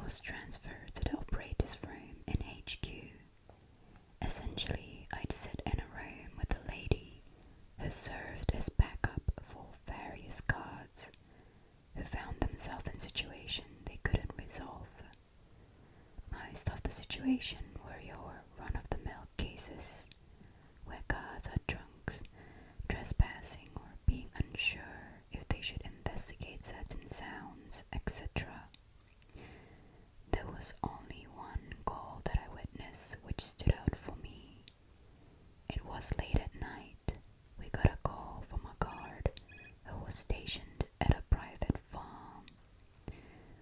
was transferred to the operator's room in HQ. Essentially, I'd sit in a room with a lady who served as backup for various guards who found themselves in situations they couldn't resolve. Most of the situation were your run-of-the-mill cases where guards are drunk, trespassing, or being unsure if they should investigate certain sounds, etc. There was only one call that I witnessed which stood out for me. It was late at night. We got a call from a guard who was stationed at a private farm.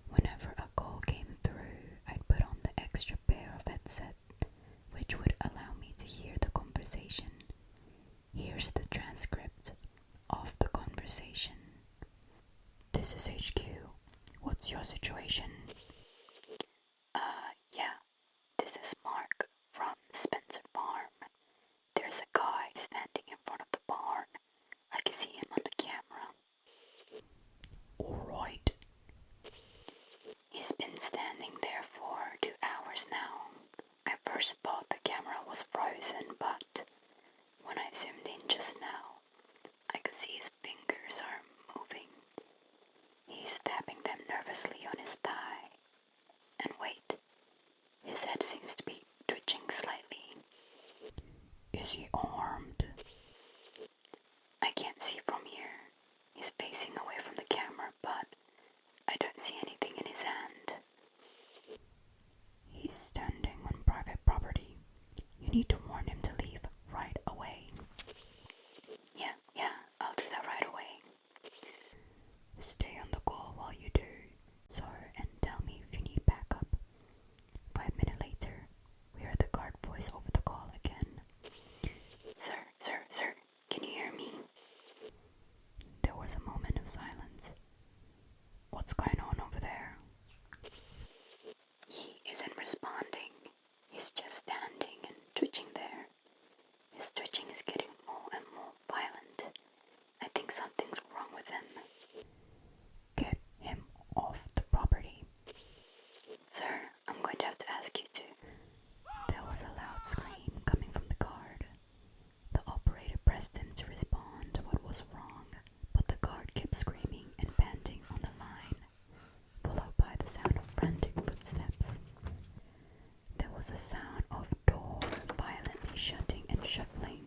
Whenever a call came through, I'd put on the extra pair of headset, which would allow me to hear the conversation. Here's the transcript of the conversation. This is HQ. What's your situation? Yeah, this is Mark from Spencer Farm. There's a guy standing in front of the barn. I can see him on the camera. Alright. He's been standing there for 2 hours now. I first thought the camera was frozen, but when I zoomed in just now, I could see his fingers are moving. He's tapping them nervously on his thigh. And wait, his head seems to be twitching slightly. Is he armed? I can't see from here. He's facing away from the camera, but I don't see anything in his hand. He's standing on private property. You need to warn him to leave right away. Yeah, I'll do that right away. Stay on the call while you do, sir, and tell me if you need backup. 5 minutes later, we heard the guard voice over the call again. Sir, can you hear me? There was a moment of silence. What's going on over there? He isn't responding. He's just standing and twitching there. His twitching is getting more and more violent. I think something's wrong with him. Get him off the property. Sir, I'm going to have to ask you to. There was a loud scream coming from the guard. The operator pressed him to respond to what was wrong, but the guard kept screaming and panting on the line, followed by the sound of frantic footsteps. There was a sound of door violently shutting and shuffling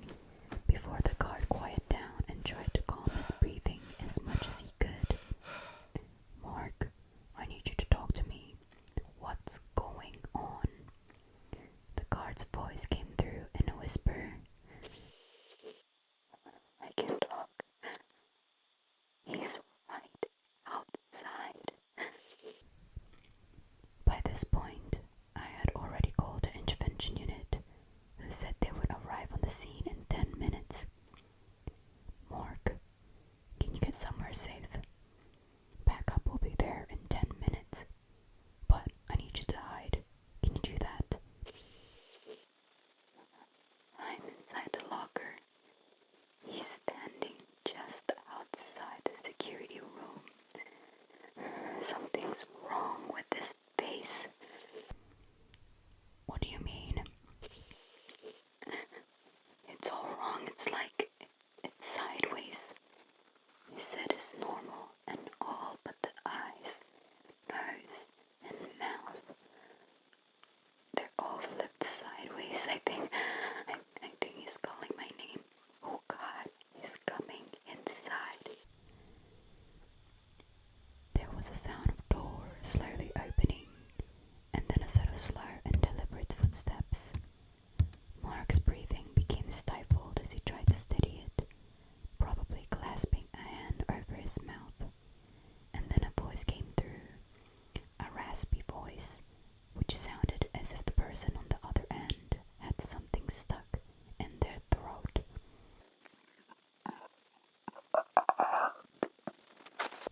before the guard quieted down and tried to calm his breathing as much as he could. Mark, I need you to talk to me. What's going on? The guard's voice came through in a whisper. I can talk. He's right outside. By this point, I had already called the intervention unit, who said they would arrive on the scene in 10 minutes. Mark, can you get somewhere safe? Backup will be there in 10 minutes, but I need you to hide. Can you do that? I'm inside the locker. He's standing just outside the security room. Something's wrong with this face. What do you mean? It's all wrong. It's like it's sideways. His head is normal and all but the eyes, nose, and mouth. They're all flipped sideways. I think he's calling my name. Oh God, he's coming inside. There was a sound of door slowly opening, and then a set of slow and deliberate footsteps. Mark's breathing became stifled as he tried to steady it, probably clasping a hand over his mouth. And then a voice came through, a raspy voice, which sounded as if the person on the other end had something stuck in their throat.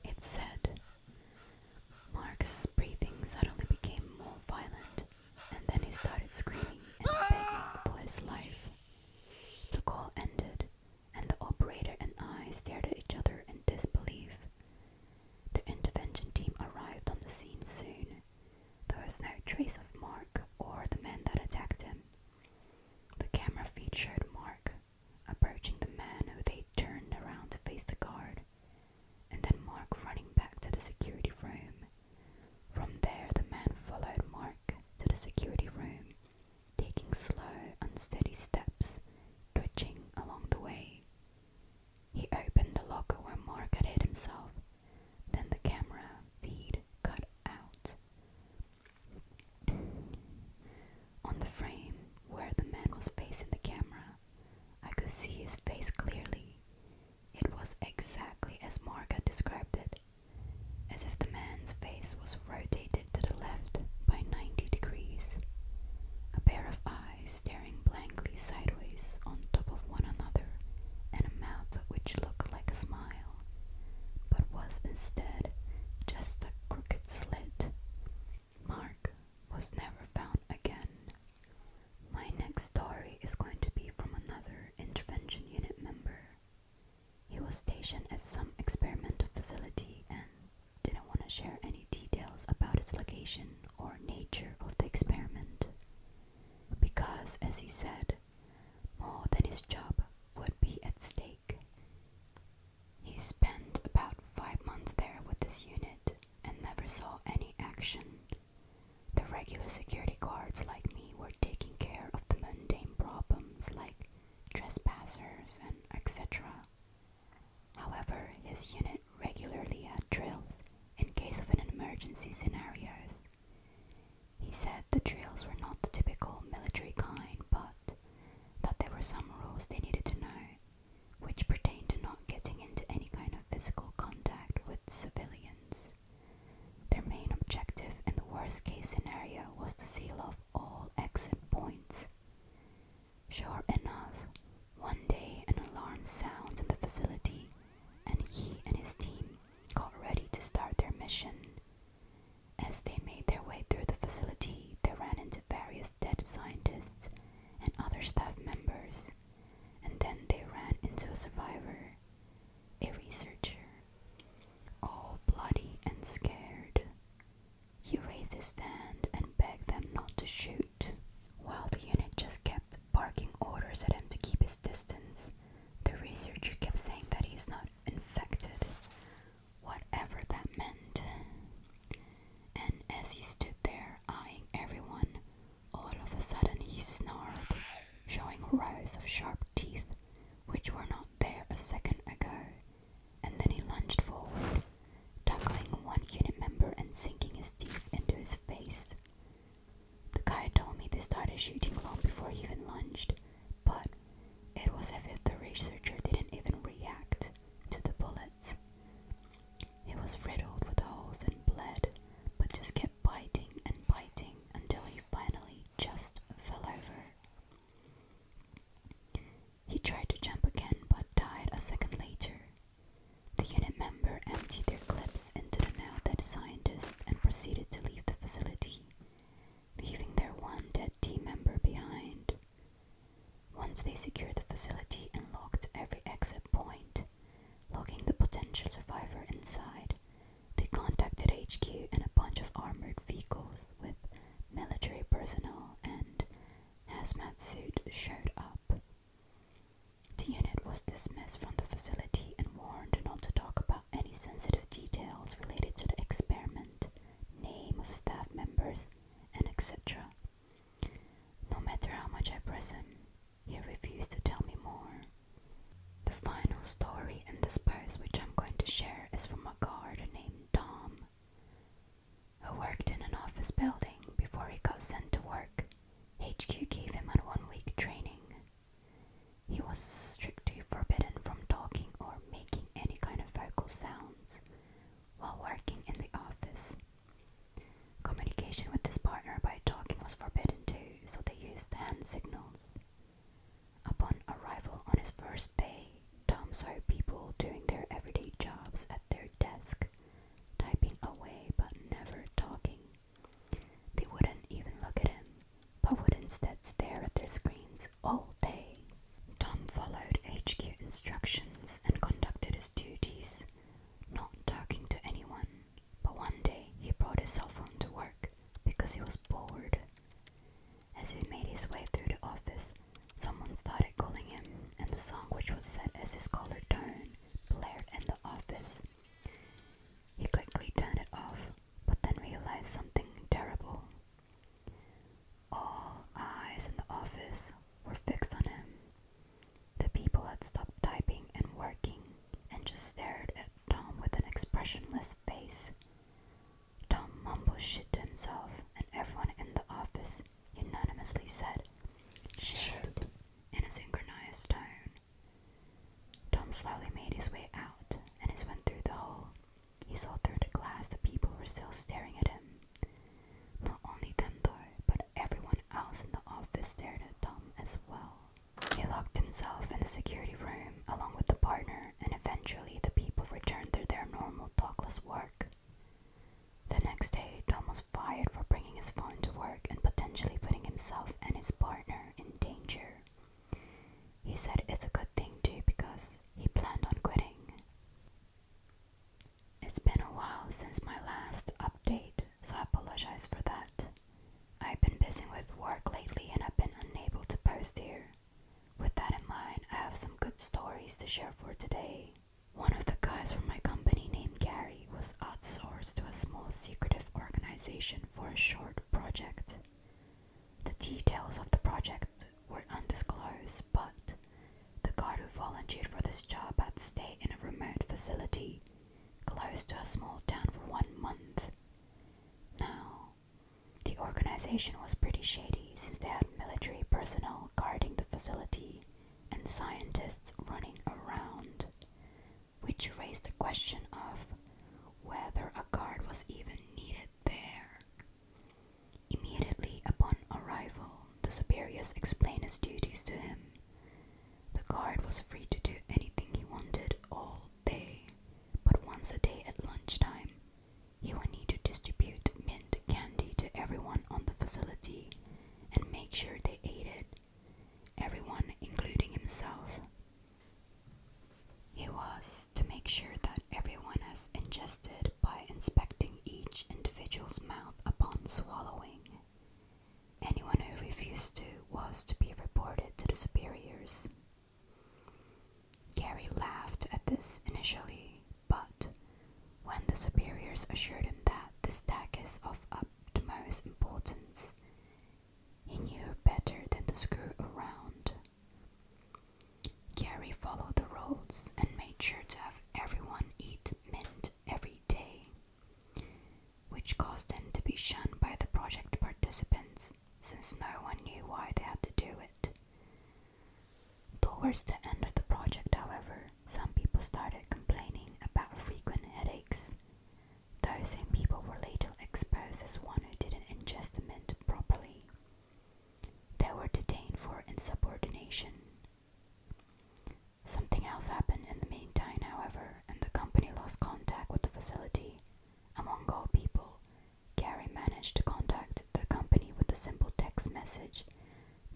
It said, was stationed at some experimental facility and didn't want to share any details about its location or nature of the experiment. Because, as he said, more than his job would be at stake. He spent about 5 months there with this unit and never saw any action. The regular security guards like me were taking care of the mundane problems like trespassers and etc. However, his unit regularly had drills in case of an emergency scenarios. He said the drills were not the typical military kind, but that there were some rules they needed to know, which pertained to not getting into any kind of physical contact with civilians. Their main objective in the worst case scenario was to seal off all exit points. Sure enough, one day an alarm sounds in the facility and he and his team got ready to start their mission. As they made their way through the facility, they ran into various dead scientists and other staff members, and then they ran into a survivor, a researcher, all bloody and scared. He raised his hand and begged them not to shoot, while the unit just kept barking orders at him to keep his distance. The researcher kept saying that he's not infected, whatever that meant. And as he stood there eyeing everyone, all of a sudden he snarled, showing rows of sharp teeth which were not there a second ago, and then he lunged forward, tackling one unit member and sinking his teeth into his face. The guy told me they started shooting long before he even lunged, but it was as if the researcher didn't even react to the bullets. He was riddled with holes and bled, but just kept biting and biting until he finally just fell over. He tried to jump again but died a second later. The unit member emptied their clips into the now dead scientist and proceeded to leave the facility, leaving their one dead team member behind. Once they secured the facility and locked every exit point, logging the potential survivor inside, they contacted HQ and a bunch of armored vehicles with military personnel and hazmat suit showed up. The unit was dismissed from the facility and warned not to talk about any sensitive details related to the experiment, name of staff members, and etc. No matter how much I press him, he refused to tell me more. The final story in this post which I'm going to share is from a guard named Tom, who worked in an office building before he got sent to work. HQ gave him a 1-week training. He was strictly forbidden from talking or making any kind of vocal sounds while working in the office. Communication with his partner by talking was forbidden too, so they used hand signals. Upon arrival on his first day, Tom saw people doing their everyday jobs at their desk, typing away but never talking. They wouldn't even look at him, but would instead stare at their screens all day. Tom followed HQ instructions and conducted his duties, not talking to anyone, but one day he brought his cell phone to work because he was bored. As he made his way through the office, someone started calling him, and the song which was set as his caller tone blared in the office. He quickly turned it off, but then realized something terrible. All eyes in the office were fixed on him. The people had stopped typing and working and just stared at Tom with an expressionless face. Tom mumbled shit to himself, and everyone in the office unanimously said, "Shit," in a synchronized tone. Tom slowly made his way out, and as he went through the hall, he saw through the glass the people were still staring at him. Not only them though, but everyone else in the office stared at Tom as well. He locked himself in the security room along with the partner, and eventually the people returned to their normal talkless work. The next day, Tom was fired for bringing his phone to work and potentially putting himself and his partner in danger. He said it's a good thing too because he planned on quitting. today. One of the guys from my company named Gary was outsourced to a small secretive organization for a short project. The details of the project were undisclosed, but the guard who volunteered for this job had to stay in a remote facility close to a small town for 1 month. Now, the organization was pretty shady since they had military personnel guarding the facility and scientists running around, which raised the question of whether a guard was even needed there. Immediately upon arrival, the superiors explained his duties to him. The guard was free to do anything he wanted all day, but once a day at lunchtime, he would need to distribute mint candy to everyone on the facility and make sure they ate it, everyone including himself. He was to make sure that everyone has ingested by inspecting each individual's mouth upon swallowing. Anyone who refused to was to be reported to the superiors. Gary laughed at this initially, but when the superiors assured him that this task is of utmost importance, he knew better than to screw around. Gary followed the rules and made sure to have everyone eat mint every day, which caused him to be shunned by the project participants since no one knew why they had to do it. Towards the end of the project, however, some people started complaining about frequent headaches. Those same people were later exposed as one who didn't ingest the mint properly. They were detained for insubordination. Something else happened in the meantime, however, and the company lost contact with the facility. Among all people, Gary managed to contact the company with a simple text message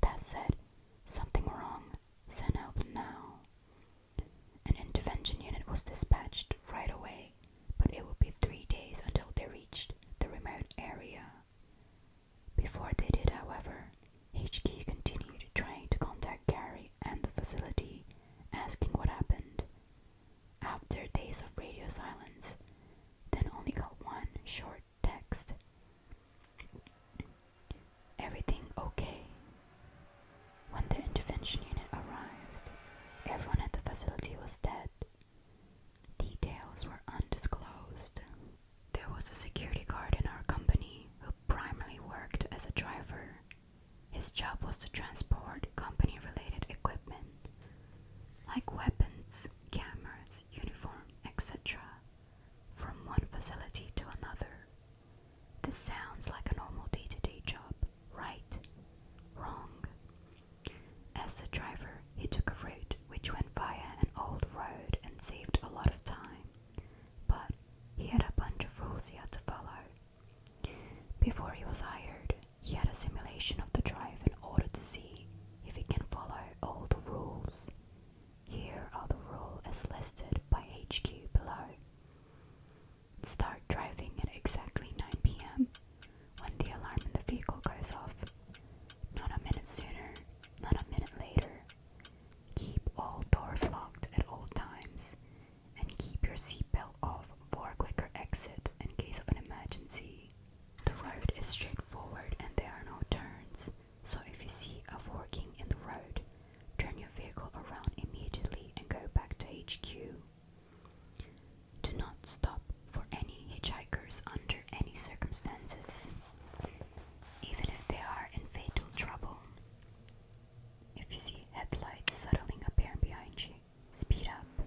that said, "Something wrong, send help now." An intervention unit was dispatched right away, but it would be 3 days until they reached the remote area. Before they did, however, HQ continued trying to contact Gary and the facility, asking what happened. After days of radio silence, then only got one short text. "Everything okay?" When the intervention unit arrived, everyone at the facility was dead. Details were undisclosed. There was a security guard in our company who primarily worked as a driver. His job was to transport company-related equipment, like weapons, cameras, uniform, etc., from one facility to another. This sounds like a normal day-to-day job, right? Wrong. As the driver, he took a route which went via an old road and saved a lot of time, but he had a bunch of rules he had to follow. Before he was hired, he had a simulation of the drive in order to see if he can follow all the rules. Here are the rules as listed by HQ below. Start driving at exactly 9 p.m. when the alarm in the vehicle goes off. Not a minute sooner, not a minute later. Keep all doors locked at all times, and keep your seatbelt off for a quicker exit in case of an emergency. The road is straightforward and there are no turns, so if you see a forking in the road, turn your vehicle around immediately and go back to HQ. Do not stop for any hitchhikers under any circumstances, even if they are in fatal trouble. If you see headlights suddenly appear behind you, speed up.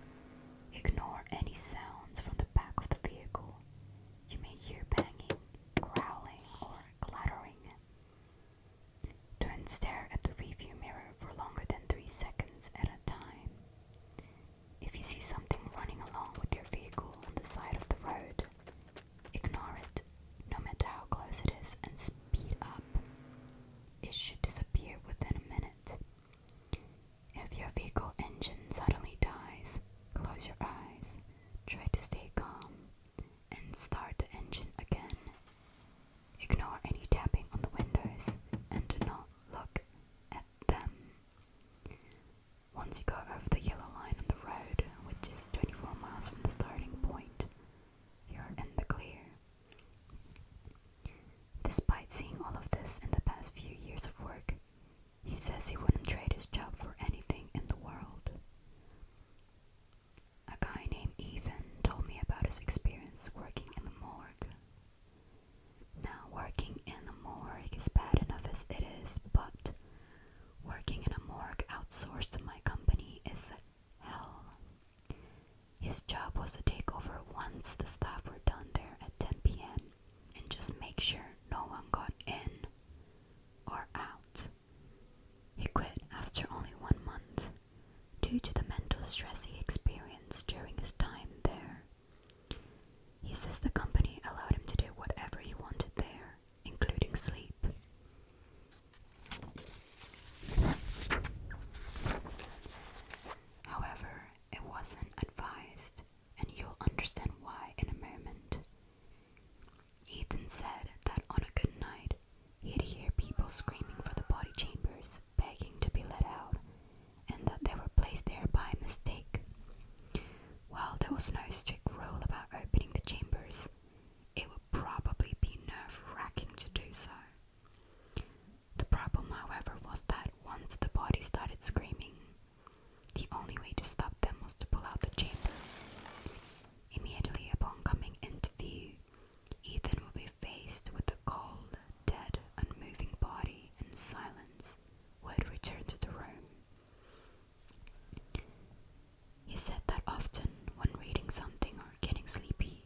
Ignore any sounds from the back of the vehicle. You may hear banging, growling, or clattering. Don't stare at the rearview mirror for longer than 3 seconds at a time. If you see something running along with your vehicle on the side of the road, ignore it, no matter how close it is, and speed up. It should disappear within a minute. If your vehicle engine suddenly dies, close your eyes, try to stay calm, and start the engine again. Ignore any tapping on the windows and do not look at them. Once you go over the yellow line on the road with his experience working in the morgue. Now, working in the morgue is bad enough as it is, but working in a morgue outsourced to my company is hell. His job was to take over once the staff were done there at 10 p.m. and just make sure no one got in or out. He quit after only 1 month due to the mental stress he experienced during his time there. He says the company allowed him to do whatever he wanted there, including sleep. However, it wasn't advised, and you'll understand why in a moment. Ethan said that on a good night, he'd hear people screaming for the body chambers, begging to be let out, and that they were placed there by mistake. While there was no strict rule about opening the chambers, it would probably be nerve-wracking to do so. The problem, however, was that once the body started screaming, the only way to stop them was to pull out the chamber. Immediately upon coming into view, Ethan would be faced with the cold, dead, unmoving body in silence, would return to the room. He said that often, when reading something or getting sleepy,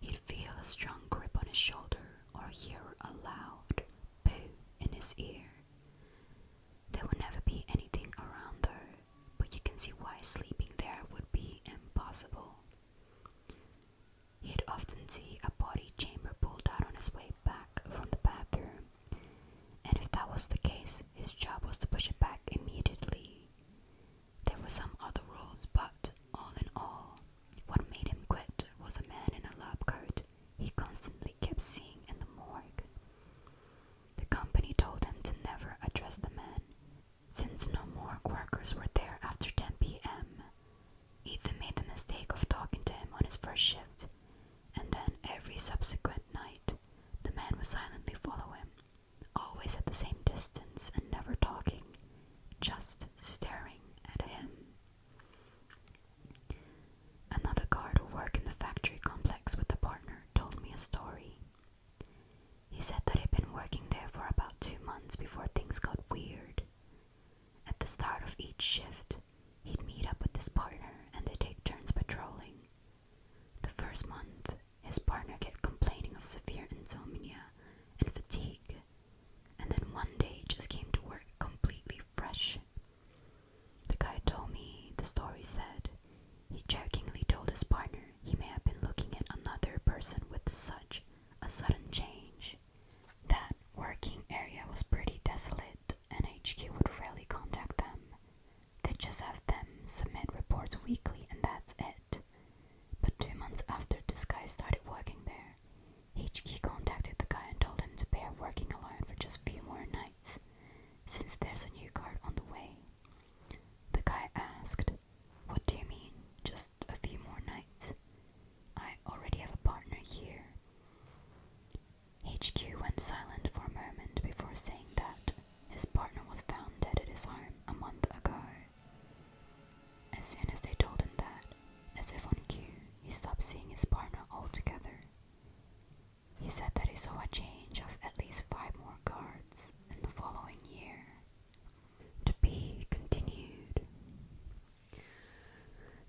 he'd feel a strong grip on his shoulder or hear a loud boo in his ear. There would never be anything around though, but you can see why sleeping there would be impossible. He'd often see a body chamber pulled out on his way back from the bathroom, and if that was the case, his job was to push it back immediately. There were some other rules, but all in all, what made him quit was a man in a lab coat he constantly kept seeing in the morgue. The company told him to never address the man, since no morgue workers were there after 10 p.m. Ethan made the mistake of talking to him on his first shift, and then every subsequent night, the man would silently follow him, always at the same distance and never talking, just staring at him. Another guard who worked in the factory complex with the partner told me a story. He said that he'd been working there for about 2 months before things got weird. At the start of each shift, he'd meet up with his partner and they'd take turns patrolling. The first month, his partner kept complaining of severe insomnia and fatigue, and then one day just came to work completely fresh. The guy told me the story said he jokingly told his partner he may have been looking at another person with such a sudden change. That working area was pretty desolate, and HQ would rarely contact them. They'd just have them submit reports weekly and that's it. But 2 months after this guy started working there, HQ contacted the guy and told him to bear working alone for just a few more nights, since there's a new guard on the way. The guy asked, "What do you mean, just a few more nights? I already have a partner here." HQ went silent for a moment before saying that his partner was found dead at his home a month ago. As soon as they told him that, as if on cue, he stopped seeing his partner altogether. He said that he saw a change of at least 5 more guards in the following year. To be continued.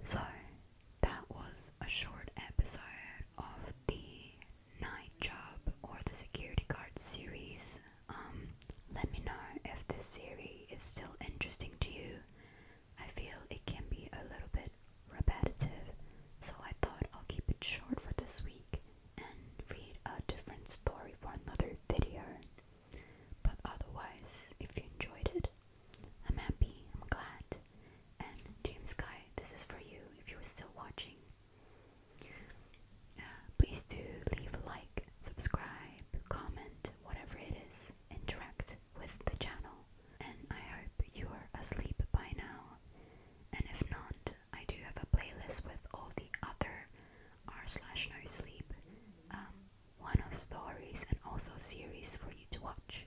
So, that was a short episode of the night job or the security guard series. Let me know if this series is still interesting to you. I feel it can be a little bit repetitive, so I thought I'll keep it short for this week and read a different story for another video. But otherwise, if you enjoyed it, I'm happy, I'm glad. And Team Sky, this is for you if you're still watching. Please do leave a like, subscribe, comment, whatever it is. Interact with the channel. And I hope you are asleep by now. And if not, I do have a playlist with all the other r/nosleep one-off stories and also series for you to watch.